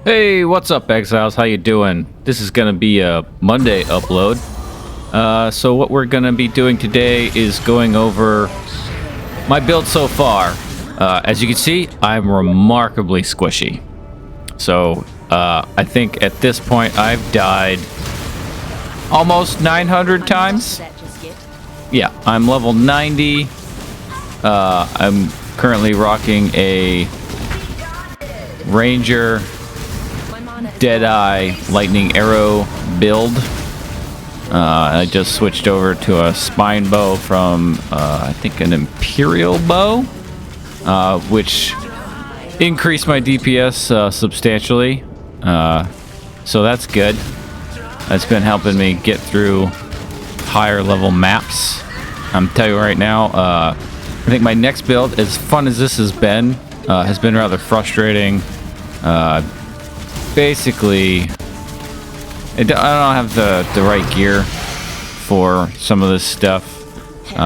Hey, what's up, Exiles? How you doing? This is gonna be a Monday upload. So what we're gonna be doing today is going over my build so far. As you can see, I'm remarkably squishy. So I think at this point I've died almost 900 times. Yeah, I'm level 90. I'm currently rocking a Ranger Deadeye Lightning Arrow build. I just switched over to a spine bow from I think an Imperial bow, which increased my DPS substantially. So that's good. That's been helping me get through higher level maps. I'm telling you right now, I think my next build, as fun as this has been rather frustrating. Basically, I don't have the right gear for some of this stuff,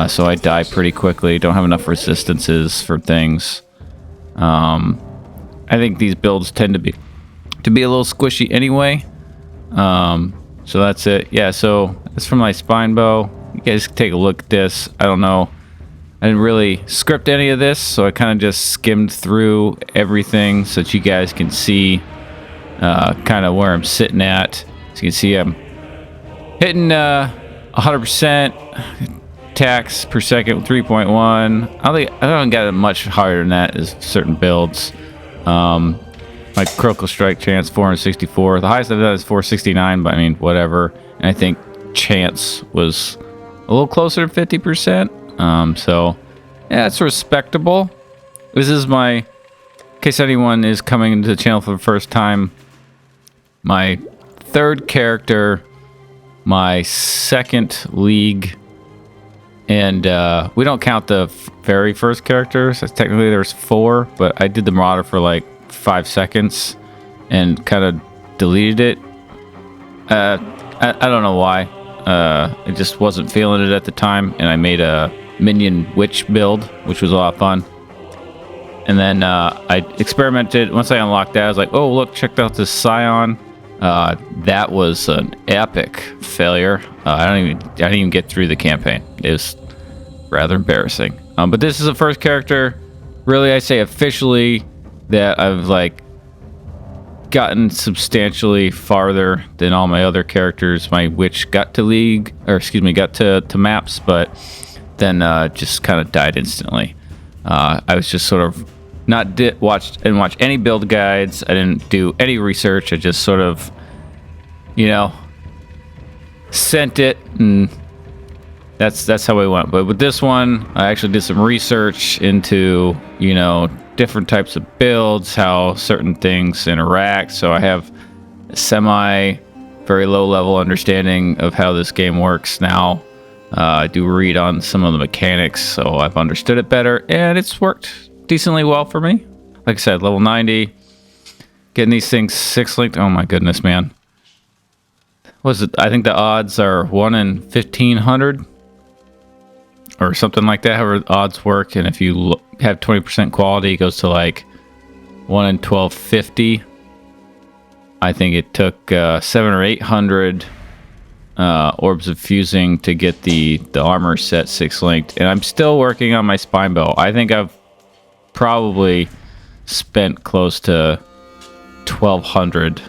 so I die pretty quickly. Don't have enough resistances for things. I think these builds tend to be a little squishy anyway. So that's it. Yeah, so that's from my spine bow. You guys can take a look at this. I don't know. I didn't really script any of this, so I kind of just skimmed through everything so that you guys can see kind of where I'm sitting at. So you can see I'm hitting 100% attacks per second with 3.1. I don't get it much higher than that as certain builds. My critical strike chance 464. The highest I've done is 469, but I mean whatever. And I think chance was a little closer to 50%. So yeah, it's respectable. This is my, in case anyone is coming into the channel for the first time, my third character, my second league, and we don't count the very first characters. Technically there's 4, but I did the Marauder for like 5 seconds and kind of deleted it. I don't know why. I just wasn't feeling it at the time, and I made a minion witch build, which was a lot of fun. And then I experimented. Once I unlocked that, I was like, oh look, check out this Scion. That was an epic failure. I didn't even get through the campaign. It was rather embarrassing. But this is the first character, really, I say officially, that I've like gotten substantially farther than all my other characters. My witch got to league, or excuse me, got to maps, but then just kind of died instantly. I was just sort of didn't watch any build guides. I didn't do any research. I just sort of, sent it, and that's how we went. But with this one, I actually did some research into, different types of builds, how certain things interact. So I have a very low level understanding of how this game works now. I do read on some of the mechanics, so I've understood it better, and it's worked decently well for me. Like I said, level 90, getting these things 6-linked. Oh my goodness, man. I think the odds are 1 in 1,500 or something like that, however the odds work. And if you have 20% quality, it goes to like 1 in 1,250. I think it took 700 or 800 orbs of fusing to get the armor set 6-linked, and I'm still working on my spine bow. I think I've probably spent close to 1,200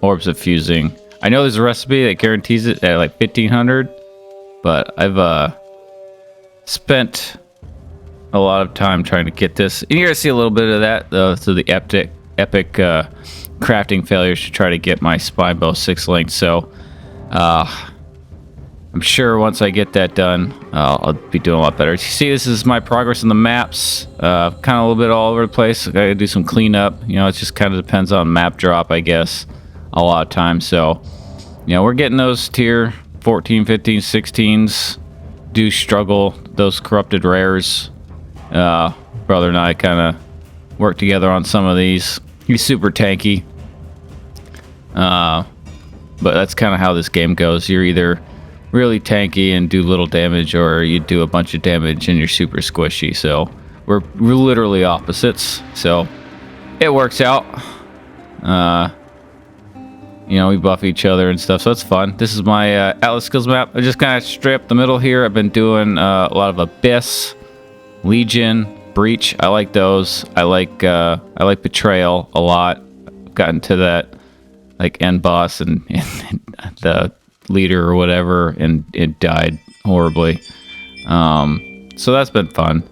orbs of fusing. I know there's a recipe that guarantees it at like 1,500, but I've spent a lot of time trying to get this. And you're gonna see a little bit of that through the epic crafting failures to try to get my spine bow 6-linked. So I'm sure once I get that done, I'll be doing a lot better. As you see, this is my progress in the maps. Kind of a little bit all over the place. I gotta do some cleanup. It just kind of depends on map drop, I guess, a lot of times. So, we're getting those tier 14, 15, 16s. Do struggle, those corrupted rares. Brother and I kind of work together on some of these. He's super tanky. But that's kind of how this game goes. You're either really tanky and do little damage, or you do a bunch of damage and you're super squishy. So we're literally opposites. So it works out. You know, we buff each other and stuff, so it's fun. This is my Atlas skills map. I just kind of straight up the middle here. I've been doing a lot of Abyss, Legion, Breach. I like those. I like Betrayal a lot. I've gotten to that like end boss and the leader or whatever, and it died horribly. So that's been fun.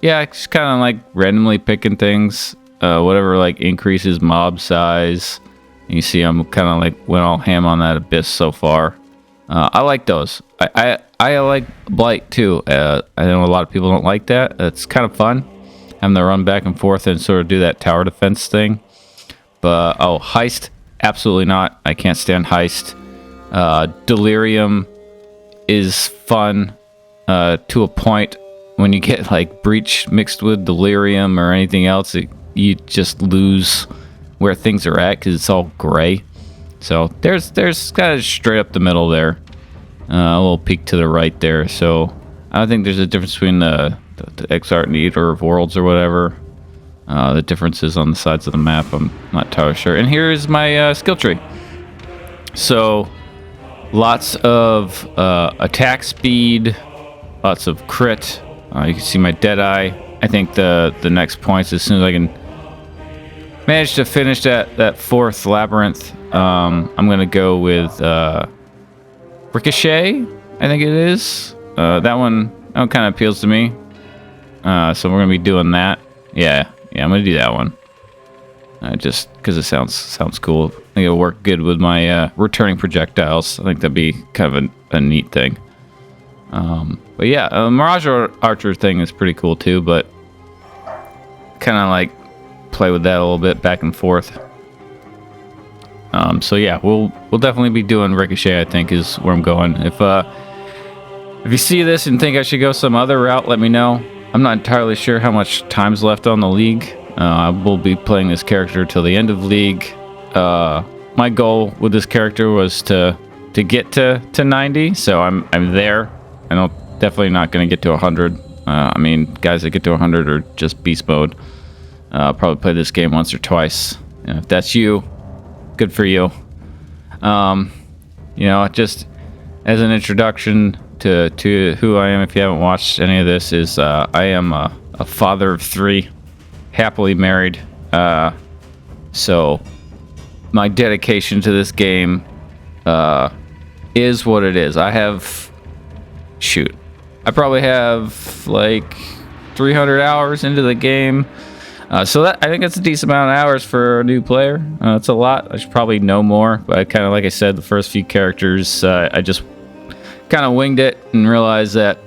Yeah, just kind of like randomly picking things, whatever like increases mob size. You see, I'm kind of like went all ham on that Abyss so far. I like those. I like Blight too. I know a lot of people don't like that. It's kind of fun having to run back and forth and sort of do that tower defense thing. But Heist, absolutely not. I can't stand Heist. Delirium is fun to a point. When you get like Breach mixed with Delirium or anything else, you just lose where things are at because it's all gray. So there's kind of straight up the middle there, a little peak to the right there. So I don't think there's a difference between the Exile and Eater of Worlds or whatever. The differences on the sides of the map, I'm not entirely sure. And here's my skill tree. So lots of attack speed, lots of crit. You can see my Deadeye. I think the next points, as soon as I can manage to finish that fourth labyrinth, I'm gonna go with Ricochet. I think it is. That one kind of appeals to me. So we're gonna be doing that. Yeah, I'm gonna do that one. Just because it sounds cool. I think it'll work good with my returning projectiles. I think that'd be kind of a neat thing. But yeah, Mirage Archer thing is pretty cool too, but kind of like play with that a little bit back and forth. So yeah, we'll definitely be doing Ricochet, I think, is where I'm going. If you see this and think I should go some other route, let me know. I'm not entirely sure how much time's left on the League. I will be playing this character till the end of League. My goal with this character was to get to 90, so I'm there. I'm definitely not going to get to 100. I mean, guys that get to 100 are just beast mode. Probably play this game once or twice. If that's you, good for you. You know, just as an introduction to who I am, if you haven't watched any of this, is I am a father of 3, happily married. So my dedication to this game is what it is. I probably have like 300 hours into the game. So that, I think that's a decent amount of hours for a new player. It's a lot. I should probably know more, but I kind of, like I said, the first few characters, I just kind of winged it and realized that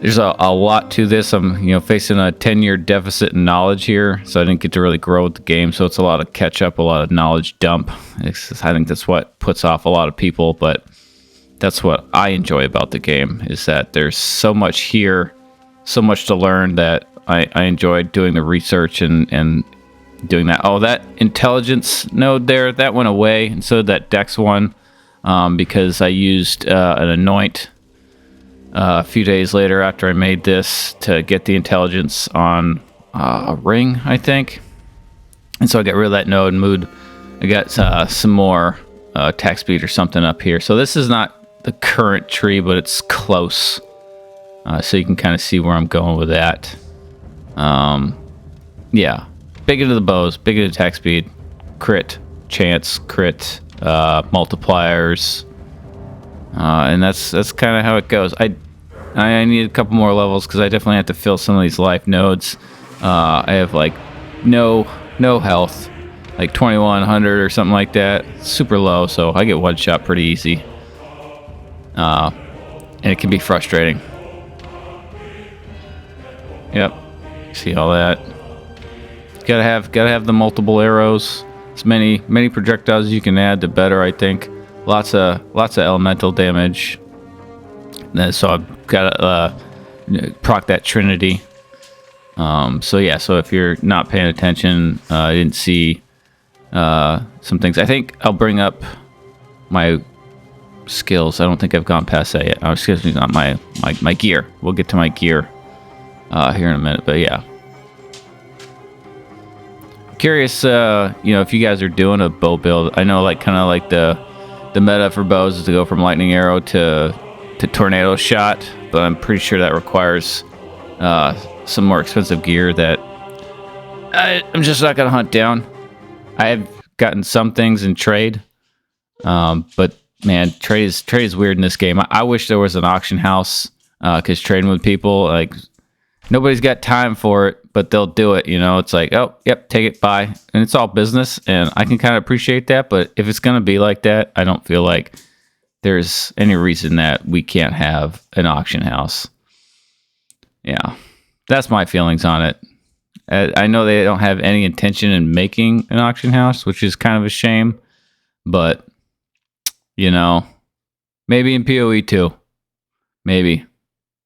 there's a lot to this. I'm facing a 10-year deficit in knowledge here, so I didn't get to really grow with the game. So it's a lot of catch up, a lot of knowledge dump. I think that's what puts off a lot of people, but that's what I enjoy about the game, is that there's so much here, so much to learn, that I enjoyed doing the research and doing that. Oh, that intelligence node there, that went away, and so did that dex one, because I used an anoint a few days later after I made this to get the intelligence on a ring, I think. And so I got rid of that node and moved. I got some more attack speed or something up here. So this is not the current tree, but it's close. So you can kind of see where I'm going with that. Yeah, big into the bows, big into attack speed, crit, chance, crit, multipliers, and that's kind of how it goes. I need a couple more levels because I definitely have to fill some of these life nodes. I have like no health, like 2100 or something like that, super low, so I get one shot pretty easy, and it can be frustrating. Yep, see all that. Gotta have the multiple arrows. As many projectiles as you can add, the better, I think. Lots of elemental damage. So I've got to proc that Trinity. So yeah, so if you're not paying attention, I didn't see some things. I think I'll bring up my skills. I don't think I've gone past that yet. Oh, excuse me, not my gear. We'll get to my gear here in a minute, but yeah. curious, if you guys are doing a bow build. I know, like, kind of like the meta for bows is to go from lightning arrow to tornado shot, but I'm pretty sure that requires some more expensive gear that I'm just not gonna hunt down. I have gotten some things in trade, but man, trade is weird in this game. I wish there was an auction house, because trading with people, like, nobody's got time for it, but they'll do it. It's like, oh, yep, take it, bye, and it's all business, and I can kind of appreciate that. But if it's gonna be like that, I don't feel like there's any reason that we can't have an auction house. Yeah, that's my feelings on it. I know they don't have any intention in making an auction house, which is kind of a shame, but maybe in PoE too. Maybe.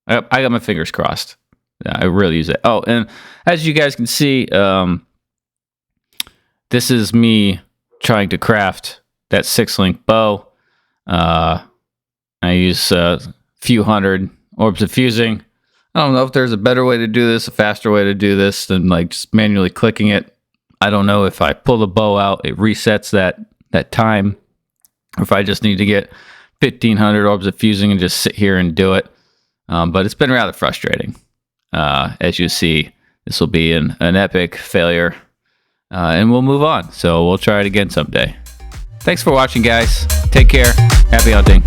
I got my fingers crossed. I really use it. Oh, and as you guys can see, this is me trying to craft that 6-link bow. I use a few hundred orbs of fusing. I don't know if there's a better way to do this, a faster way to do this than like just manually clicking it. I don't know if I pull the bow out, it resets that time, or if I just need to get 1,500 orbs of fusing and just sit here and do it. But it's been rather frustrating. As you see, this will be an epic failure, and we'll move on. So we'll try it again someday. Thanks for watching, guys. Take care. Happy hunting.